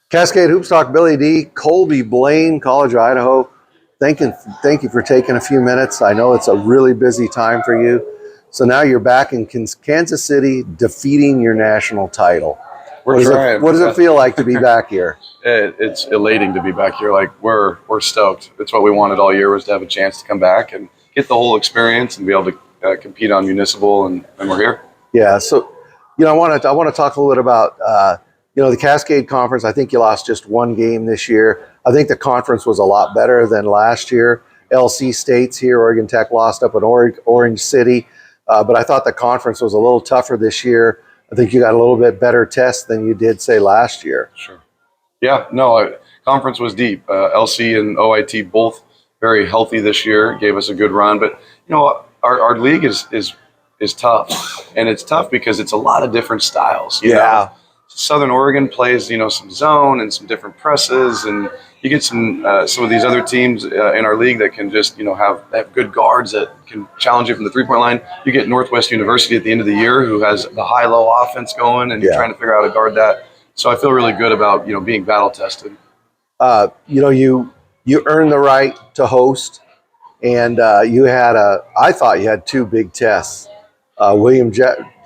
Cascade Hoops Talk, Billy D, Colby Blaine, College of Idaho. Thank you for taking a few minutes. I know it's a really busy time for you. So now you're back in Kansas City defeating your national title. We're trying. What does it feel like to be back here? It's elating to be back here. Like we're stoked. It's what we wanted all year, was to have a chance to come back and get the whole experience and be able to compete on municipal, and we're here. Yeah. So, I want to talk a little bit about the Cascade Conference. I think you lost just one game this year. I think the conference was a lot better than last year. LC State's here. Oregon Tech lost up in Orange City. But I thought the conference was a little tougher this year. I think you got a little bit better test than you did, say, last year. Sure. Yeah, no, conference was deep. LC and OIT both very healthy this year, gave us a good run. But, our league is tough. And it's tough because it's a lot of different styles. You know? Southern Oregon plays, some zone and some different presses, and you get some of these other teams in our league that can just, have good guards that can challenge you from the three-point line. You get Northwest University at the end of the year, who has the high-low offense going, and you're trying to figure out how to guard that. So I feel really good about, being battle tested. You earned the right to host, and I thought you had two big tests.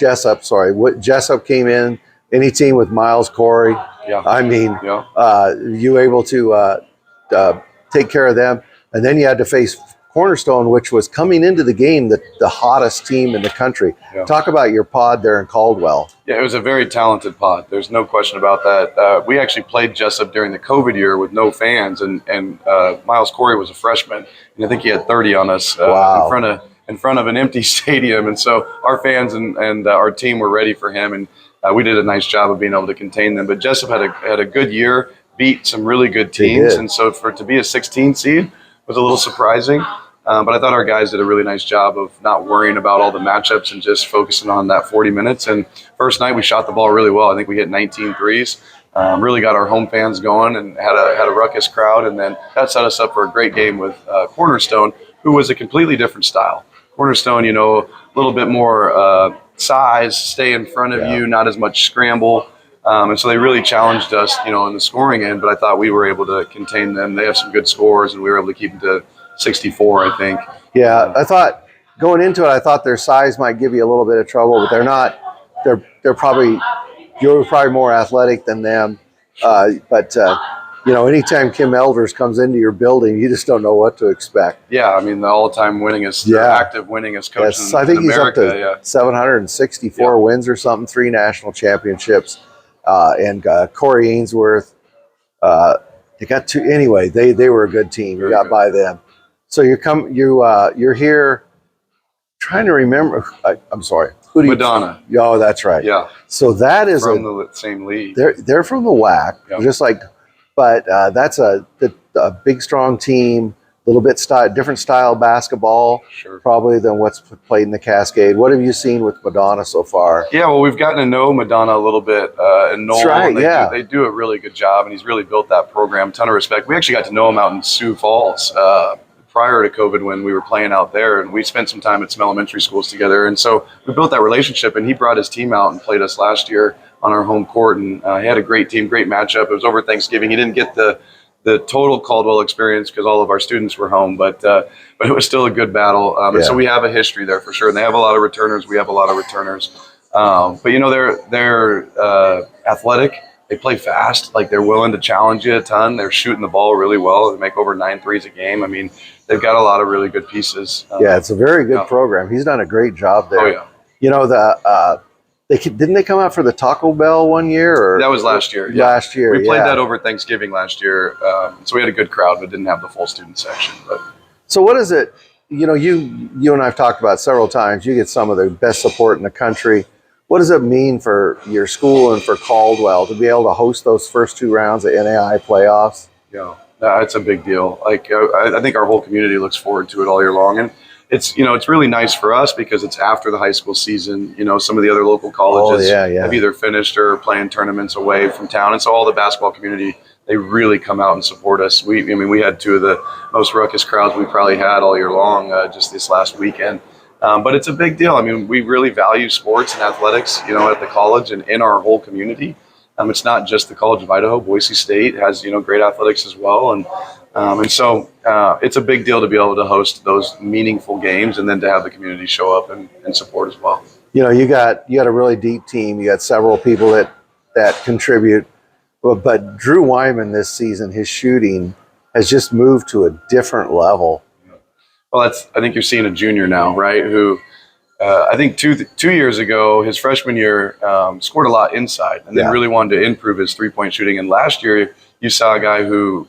Jessup came in. Any team with Miles Corey, you able to take care of them. And then you had to face Cornerstone, which was coming into the game the hottest team in the country. Yeah. Talk about your pod there in Caldwell. Yeah, it was a very talented pod. There's no question about that. We actually played Jessup during the COVID year with no fans, and Miles Corey was a freshman, and I think he had 30 on us in front of an empty stadium. And so our fans and our team were ready for him, and we did a nice job of being able to contain them. But Jessup had a good year, beat some really good teams, and so to be a 16 seed was a little surprising. But I thought our guys did a really nice job of not worrying about all the matchups and just focusing on that 40 minutes. And first night we shot the ball really well. I think we hit 19 threes. Really got our home fans going and had a ruckus crowd. And then that set us up for a great game with Cornerstone, who was a completely different style. Cornerstone, a little bit more size, stay in front of you, not as much scramble. And so they really challenged us, in the scoring end, but I thought we were able to contain them. They have some good scores, and we were able to keep them to 64, I think. Yeah, I thought going into it, I thought their size might give you a little bit of trouble, but they're not. You're probably more athletic than them. Anytime Kim Elders comes into your building, you just don't know what to expect. Yeah, I mean, the all-time winningest, active winningest coach in I think America. He's up to 764 wins or something, 3 national championships. And Corey Ainsworth, they got 2. Anyway, they were a good team. You got by them. So you're here. Trying to remember. I'm sorry. Who do Madonna. Oh, that's right. Yeah. So that is from the same league. They're from the WAC, just like. But that's a big, strong team. A little bit different style basketball, probably than what's played in the Cascade. What have you seen with Madonna so far? Yeah, well, we've gotten to know Madonna a little bit, and Noel. That's right, they do a really good job, and he's really built that program. Ton of respect. We actually got to know him out in Sioux Falls prior to COVID when we were playing out there, and we spent some time at some elementary schools together. And so we built that relationship, and he brought his team out and played us last year on our home court, and he had a great team, great matchup. It was over Thanksgiving. He didn't get the total Caldwell experience because all of our students were home, but it was still a good battle. And so we have a history there for sure. And they have a lot of returners. We have a lot of returners. But they're athletic. They play fast. Like, they're willing to challenge you a ton. They're shooting the ball really well. They make over 9 threes a game. I mean, they've got a lot of really good pieces. It's a very good program. He's done a great job there. Oh yeah. Didn't they come out for the Taco Bell one year? Or that was last year. Last year, we played that over Thanksgiving last year, so we had a good crowd, but didn't have the full student section. But so, what is it? You and I've talked about several times. You get some of the best support in the country. What does it mean for your school and for Caldwell to be able to host those first 2 rounds of NAIA playoffs? Yeah, it's a big deal. Like, I think our whole community looks forward to it all year long, and it's really nice for us because it's after the high school season. Some of the other local colleges have either finished or playing tournaments away from town, and so all the basketball community, they really come out and support us. We had 2 of the most ruckus crowds we probably had all year long just this last weekend. But it's a big deal. I mean, we really value sports and athletics, at the college and in our whole community. It's not just the College of Idaho. Boise State has, great athletics as well. And so it's a big deal to be able to host those meaningful games and then to have the community show up and support as well. You got a really deep team. You got several people that contribute. But Drew Wyman this season, his shooting has just moved to a different level. Well, I think you're seeing a junior now, right? Who I think two years ago, his freshman year, scored a lot inside and then really wanted to improve his 3-point shooting. And last year, you saw a guy who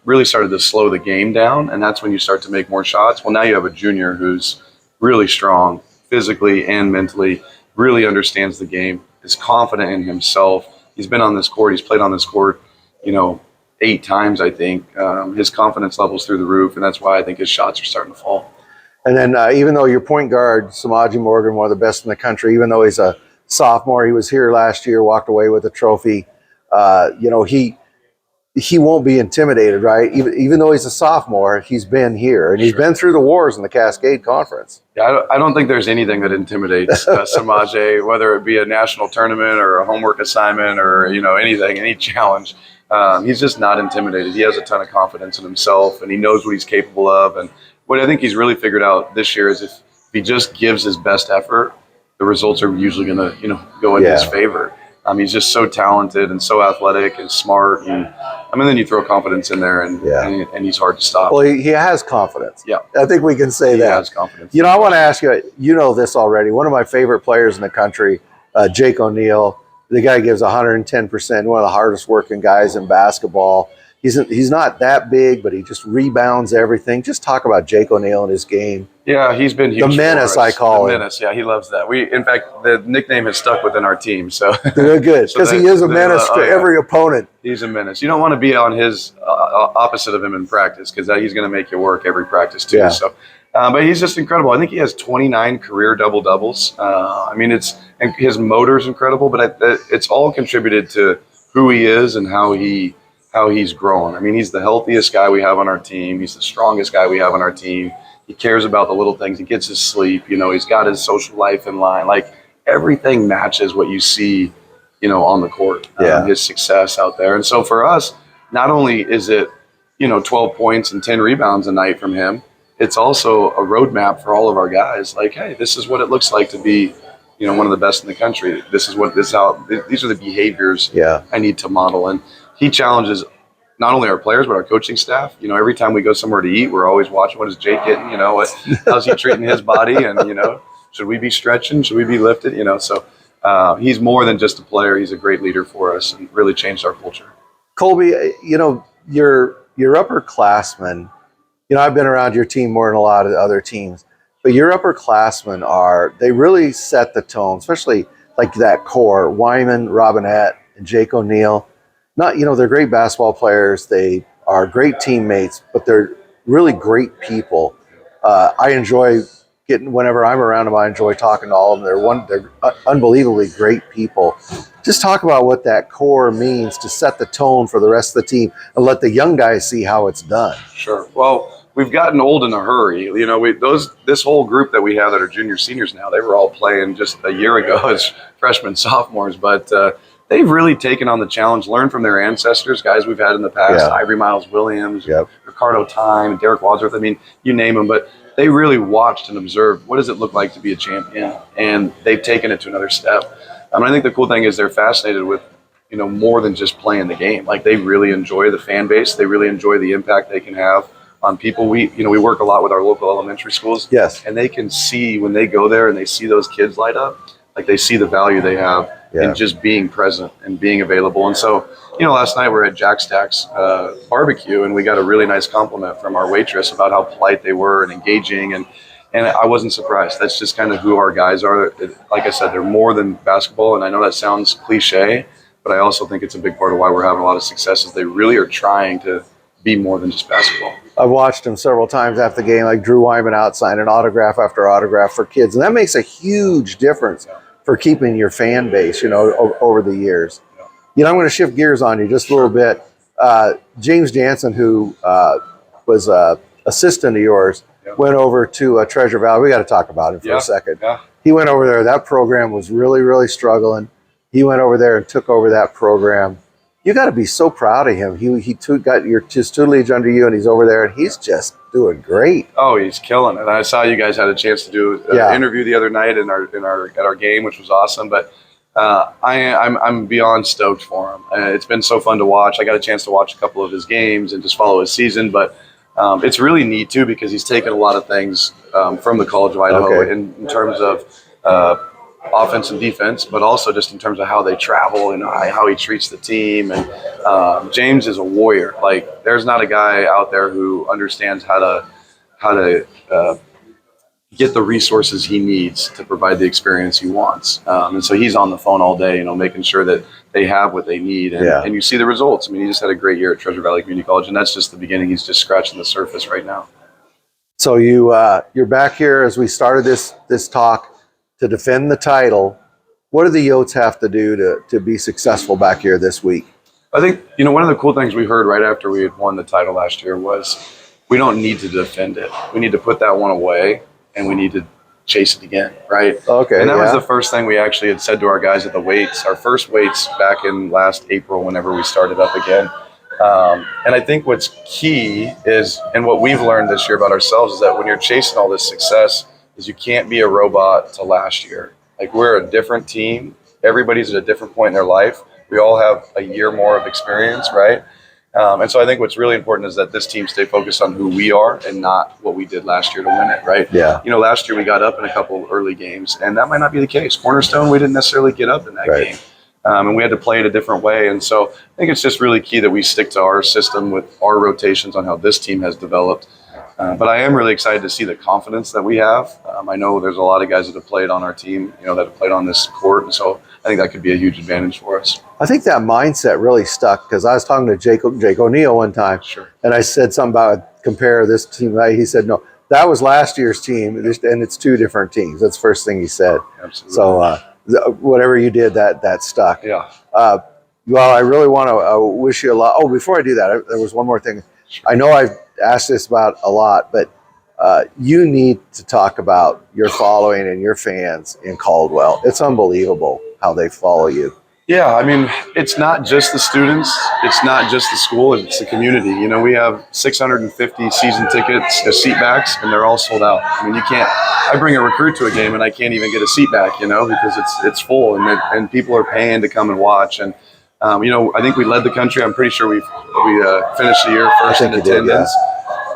really started to slow the game down, and that's when you start to make more shots. Well, now you have a junior who's really strong physically and mentally, really understands the game, is confident in himself. He's been on this court. He's played on this court, 8 times, I think. His confidence level's through the roof, and that's why I think his shots are starting to fall. And then even though your point guard, Samaji Morgan, one of the best in the country, even though he's a sophomore, he was here last year, walked away with a trophy. He won't be intimidated, right? Even though he's a sophomore, he's been here, and he's been through the wars in the Cascade Conference. Yeah, I don't think there's anything that intimidates Samaje, whether it be a national tournament or a homework assignment or anything, any challenge. He's just not intimidated. He has a ton of confidence in himself, and he knows what he's capable of. And what I think he's really figured out this year is if he just gives his best effort, the results are usually going to go in his favor. He's just so talented and so athletic and smart, and then you throw confidence in there, and he's hard to stop. Well, he has confidence. Yeah, I think we can say that. He has confidence. I want to ask you. You know this already. One of my favorite players in the country, Jake O'Neal. The guy gives 110%. One of the hardest working guys in basketball. He's not that big, but he just rebounds everything. Just talk about Jake O'Neal and his game. Yeah, he's been huge. The menace, I call him. The menace, yeah, he loves that. In fact, the nickname has stuck within our team. So good, because he is a menace to every opponent. He's a menace. You don't want to be on his opposite of him in practice because he's going to make you work every practice too. Yeah. So, but he's just incredible. I think he has 29 career double-doubles. And his motor's incredible, but it's all contributed to who he is and how he's grown. He's the healthiest guy we have on our team. He's the strongest guy we have on our team. He cares about the little things. He gets his sleep. He's got his social life in line. Like everything matches what you see, on the court. His success out there. And so for us, not only is it, 12 points and 10 rebounds a night from him, it's also a roadmap for all of our guys. Like, hey, this is what it looks like to be, one of the best in the country. These are the behaviors I need to model. And he challenges not only our players, but our coaching staff. Every time we go somewhere to eat, we're always watching, what is Jake getting? How's he treating his body? And, should we be stretching? Should we be lifted? So he's more than just a player. He's a great leader for us and really changed our culture. Colby, your upperclassmen, I've been around your team more than a lot of other teams, but your upperclassmen they really set the tone, especially like that core, Wyman, Robinette, and Jake O'Neal. They're great basketball players. They are great teammates, but they're really great people. I enjoy whenever I'm around them, I enjoy talking to all of them. They're unbelievably great people. Just talk about what that core means to set the tone for the rest of the team and let the young guys see how it's done. Sure. Well, we've gotten old in a hurry. This whole group that we have that are junior seniors now, they were all playing just a year ago as freshmen, sophomores, but they've really taken on the challenge, learned from their ancestors, guys we've had in the past, Ivory Miles Williams, Ricardo Time, Derek Wadsworth. You name them, but they really watched and observed what does it look like to be a champion, and they've taken it to another step. I think the cool thing is they're fascinated with, more than just playing the game. Like they really enjoy the fan base. They really enjoy the impact they can have on people. We work a lot with our local elementary schools. Yes. And they can see when they go there and they see those kids light up, like they see the value they have in just being present and being available. And so, last night we're at Jack Stack's barbecue, and we got a really nice compliment from our waitress about how polite they were and engaging. And I wasn't surprised. That's just kind of who our guys are. Like I said, they're more than basketball. And I know that sounds cliche, but I also think it's a big part of why we're having a lot of success is they really are trying to be more than just basketball. I've watched them several times after the game, like Drew Wyman out signing autograph after autograph for kids. And that makes a huge difference for keeping your fan base, over the years. I'm going to shift gears on you just a little bit. James Jansen, who was an assistant of yours, went over to Treasure Valley. We got to talk about him for a second. Yeah. He went over there. That program was really, really struggling. he went over there and took over that program. You got to be so proud of him. Got his tutelage under you, and he's over there, and he's just doing great. Oh, he's killing it. I saw you guys had a chance to do an interview the other night at our game, which was awesome. But I'm beyond stoked for him. It's been so fun to watch. I got a chance to watch a couple of his games and just follow his season. But it's really neat too, because he's taken a lot of things from the College of Idaho in terms of offense and defense, but also just in terms of how they travel and how he treats the team. And James is a warrior. Like, there's not a guy out there who understands how to get the resources he needs to provide the experience he wants. And so he's on the phone all day, making sure that they have what they need. And you see the results. I mean, he just had a great year at Treasure Valley Community College, and that's just the beginning. He's just scratching the surface right now. So you're back here as we started this talk to defend the title. What do the Yotes have to do to be successful back here this week? I think, one of the cool things we heard right after we had won the title last year was we don't need to defend it. We need to put that one away, and we need to chase it again, right? Okay. And that was the first thing we actually had said to our guys at the weights, our first weights back in last April, whenever we started up again. And I think what's key is, and what we've learned this year about ourselves, is that when you're chasing all this success, is you can't be a robot to last year. Like, we're a different team. Everybody's at a different point in their life. We all have a year more of experience, right? And so I think what's really important is that this team stay focused on who we are and not what we did last year to win it, right? Yeah. Last year we got up in a couple early games, and that might not be the case. Cornerstone, we didn't necessarily get up in that game. And we had to play it a different way. And so I think it's just really key that we stick to our system with our rotations on how this team has developed. But I am really excited to see the confidence that we have. I know there's a lot of guys that have played on our team, that have played on this court. And so I think that could be a huge advantage for us. I think that mindset really stuck, because I was talking to Jake O'Neill one time. Sure. And I said something about compare this team. He said, no, that was last year's team, and it's two different teams. That's the first thing he said. Absolutely. So whatever you did, that stuck. Yeah. Well, I really want to wish you a lot. Oh, before I do that, there was one more thing. Sure. I know I've asked this about a lot, but you need to talk about your following and your fans in Caldwell. It's unbelievable how they follow you. Yeah, I mean, it's not just the students, it's not just the school, it's the community. We have 650 season tickets as seat backs, and they're all sold out. I mean, I bring a recruit to a game and I can't even get a seat back, because it's full, and people are paying to come and watch. And I think we led the country. I'm pretty sure we finished the year first in attendance.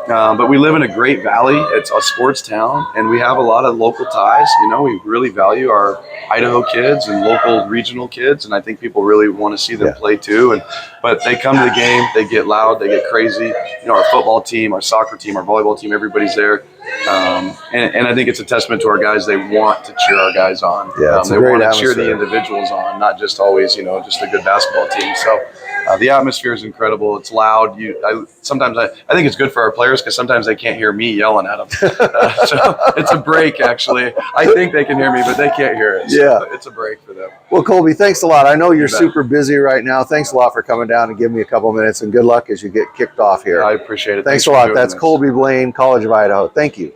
But we live in a great valley. It's a sports town, and we have a lot of local ties. We really value our Idaho kids and local regional kids, and I think people really want to see them play too. But they come to the game, they get loud, they get crazy. Our football team, our soccer team, our volleyball team, everybody's there. And I think it's a testament to our guys. They want to cheer our guys on. Yeah, they want to cheer the individuals on, not just always, just a good basketball team. So the atmosphere is incredible. It's loud. Sometimes I think it's good for our players, because sometimes they can't hear me yelling at them. So it's a break, actually. I think they can hear me, but they can't hear it. So it's a break for them. Well, Colby, thanks a lot. I know you're super busy right now. Thanks a lot for coming down and giving me a couple of minutes, and good luck as you get kicked off here. I appreciate it. Thanks a lot. That's Colby Blaine, College of Idaho. Thank you.